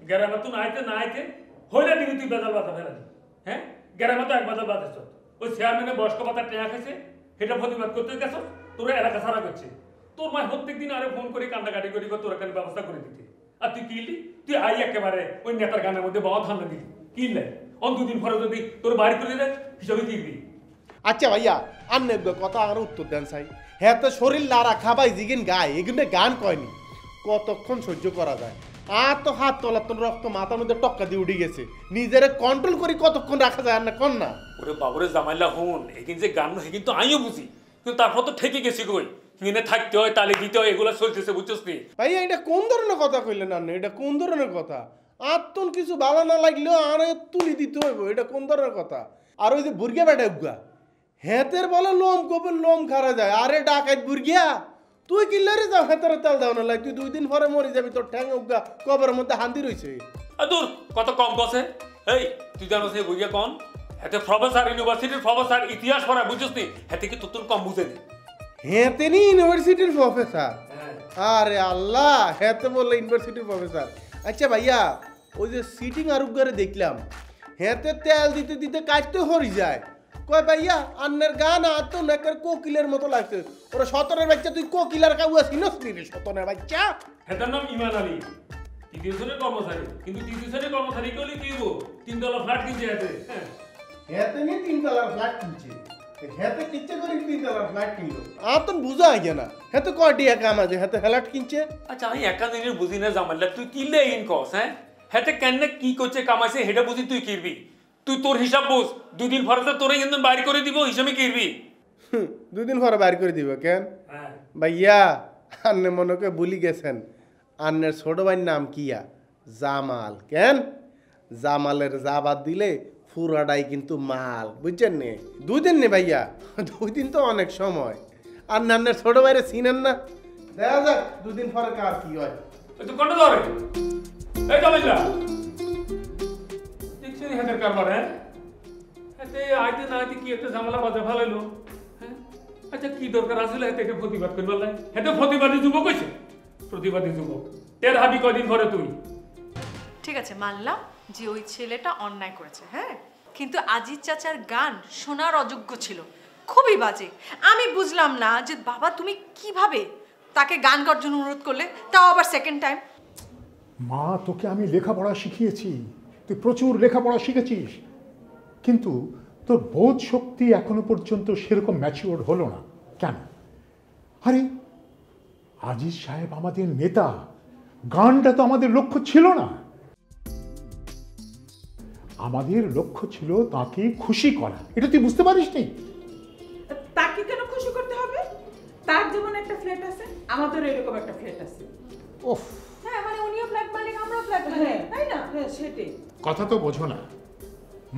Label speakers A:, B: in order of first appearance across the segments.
A: গ্রামে তো নাইতে না আইতে হইলে দিবি তুই বেজাল বাতা ফেলা দিবি। হ্যাঁ গ্রামে তো এক বেজাল বাতাস ওই চেয়ারম্যানের বয়স্ক ভাতা টেয়া খাইছে সেটা প্রতিবাদ করতে গেছ তোরা এলাকা ছাড়া করছে তোর মায় প্রত্যেক দিন আরে ফোন করে কান্দাকাটি করি তোর এখানে ব্যবস্থা করে দিতে আর তুই কিনলি তুই আই একেবারে ওই নেতার গানের মধ্যে বাবা ধান্দা দিলি কিনলে দুদিন পরে যদি তোর বাড়ি করে দেয় হিসাবে কিনবি।
B: আচ্ছা ভাইয়া আন্নের কথা আর উত্তর দেন চাই হ্যাঁ তো শরীর লারা খাবাই জিগিন গায় এগুলো গান কয়নি কতক্ষণ সহ্য করা যায় আর তো হাত তলার তো রক্ত মাথার মধ্যে টক্কা দিয়ে উঠে গেছে নিজের কন্ট্রোল করি কতক্ষণ রাখা যায় আর না কন না
A: ওরে বাবুরে জামাইলা হুন এখানে যে গান হয় কিন্তু আমিও বুঝি কিন্তু তারপর তো ঠেকে গেছি কই কিনে থাকতে হয় তালে দিতে হয় এগুলো চলতেছে বুঝছস নি
B: ভাইয়া এটা কোন ধরনের কথা কইলেন না এটা কোন ধরনের কথা আত্মন কিছু ভালো না লাগলেও আর তুলি দিতে হইব এটা কোন ধরনের কথা আর ওই যে বুর্গিয়া বেটা উগা হেতের বলে লোম কোপের লোম খারা যায় আরে ডাকাত বুর্গিয়া তুই কিল্লারে যাও হেতের তেল দাও না তুই 2 দিন পরে মরে যাবি তোর ঠ্যাং উগা কবরের মধ্যে হান্দি রইছে
A: দূর কত কম বসে এই তুই জানো সে বুর্গিয়া কোন হেতে প্রফেসর ইউনিভার্সিটির প্রফেসর ইতিহাস পড়া বুঝছস নি হেতে কি তোর কম বুঝে নি
B: হেতে নি ইউনিভার্সিটির প্রফেসর আরে আল্লাহ হেতে বলে ইউনিভার্সিটির প্রফেসর আচ্ছা ভাইয়া ওই যে সিটিং আরুগারে দেখলাম হেতে তেল দিতে দিতে কাটতে হরি যায় কয় ভাইয়া আন্নের গান আর তো নেকের কোকিলের মতো লাগছে ওরা সতনের বাচ্চা তুই কোকিলার কাউয়া চিনস নি রে সতনের বাচ্চা
A: হেতার নাম ইমান আলী তৃতীয় শ্রেণীর কর্মচারী কিন্তু তৃতীয় শ্রেণীর কর্মচারী করলে কি হবো 3 তলা ফ্ল্যাট কিনছে হেতে
B: হেতে নি 3 তলা ফ্ল্যাট কিনছে হেতে কিচ্ছে করে 3 তলা ফ্ল্যাট কিনলো আর তো বুঝা আগে না হেতে কয়টি কাম আছে হেতে ফ্ল্যাট কিনছে
A: আচ্ছা আমি একা দিনের বুঝি না জামাইলা তুই কিনলে ইন কস হ্যাঁ হেতে কেন কি করছে কামাইছে হেটা বুঝি তুই কিরবি তুই তোর হিসাব বুঝ 2 দিন পরে তো তোরে কিন্তু বাইর করে দিব হিসাবে কিরবি
B: 2 দিন পরে বাইর করে দিব কেন ভাইয়া আন্নে মনকে ভুলি গেছেন আন্নের ছোট ভাইয়ের নাম কিয়া জামাল কেন জামালের জাবাদ দিলে পুরাটাই কিন্তু মাল বুঝছেন নে 2 দিন নে ভাইয়া 2 দিন তো অনেক সময় আর আন্নের ছোট ভাইরে চিনেন না দেখা যাক 2 দিন পরে কার কি হয়
A: তুই কোনটা ধরে এই জামাইলা দেখছিস হেতের কারবার হ্যাঁ হেতে আইতে না আইতে কি একটা ঝামেলা বাজে ফেলাইলো হ্যাঁ আচ্ছা কি দরকার আসলে হেতে এটা প্রতিবাদ করবার লাগে হেতে প্রতিবাদী যুবক হইছে প্রতিবাদী যুবক তের হাবি কয়দিন পরে তুই
C: ঠিক আছে মানলাম যে ওই ছেলেটা অন্যায় করেছে হ্যাঁ কিন্তু আজিজ চাচার গান শোনার অযোগ্য ছিল খুবই বাজে আমি বুঝলাম না যে বাবা তুমি কিভাবে তাকে গান গাওয়ার জন্য অনুরোধ করলে তাও আবার সেকেন্ড টাইম
D: মা তোকে আমি লেখাপড়া শিখিয়েছি তুই প্রচুর লেখাপড়া শিখেছিস কিন্তু তোর বোধ শক্তি এখনো পর্যন্ত সেরকম ম্যাচিওর হলো না কেন আরে আজিজ সাহেব আমাদের নেতা গানটা তো আমাদের লক্ষ্য ছিল না আমাদের লক্ষ্য ছিল তাকে খুশি করা এটা তুই বুঝতে পারিস নি
E: তাকে কেন খুশি করতে হবে তার যেমন একটা ফ্ল্যাট আছে আমাদের এরকম একটা ফ্ল্যাট আছে
D: ওফ
E: হ্যাঁ মানে উনিও ফ্ল্যাট মালিক আমরাও ফ্ল্যাট মালিক তাই না হ্যাঁ সেটাই
D: কথা তো বোঝো না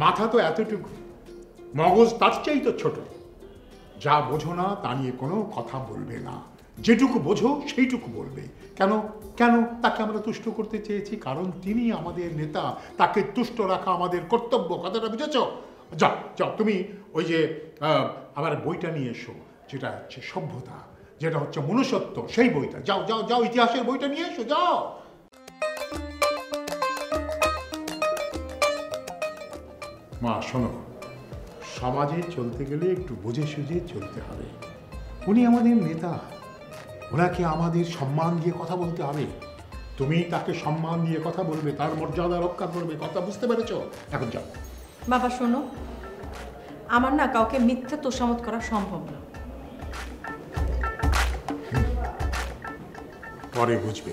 D: মাথা তো এতটুকু মগজ তার চাই তো ছোট যা বোঝো না তা নিয়ে কোনো কথা বলবে না যেটুকু বোঝো সেইটুকু বলবে কেন কেন তাকে আমরা তুষ্ট করতে চেয়েছি কারণ তিনি আমাদের নেতা তাকে তুষ্ট রাখা আমাদের কর্তব্য কথাটা বুঝেছ যাও যাও তুমি ওই যে আমার বইটা নিয়ে এসো যেটা হচ্ছে সভ্যতা যেটা হচ্ছে মনুষ্যত্ব সেই বইটা যাও যাও যাও ইতিহাসের বইটা নিয়ে এসো যাও মা শোনো সমাজে চলতে গেলে একটু বুঝে সুঝে চলতে হবে উনি আমাদের নেতা ওনাকে আমাদের সম্মান দিয়ে কথা বলতে হবে তুমি তাকে সম্মান দিয়ে কথা বলবে তার মর্যাদা রক্ষা করবে কথা বুঝতে পেরেছ এখন যাও
C: বাবা শোনো আমার না কাউকে মিথ্যা তোষামত করা সম্ভব না
D: পরে বুঝবে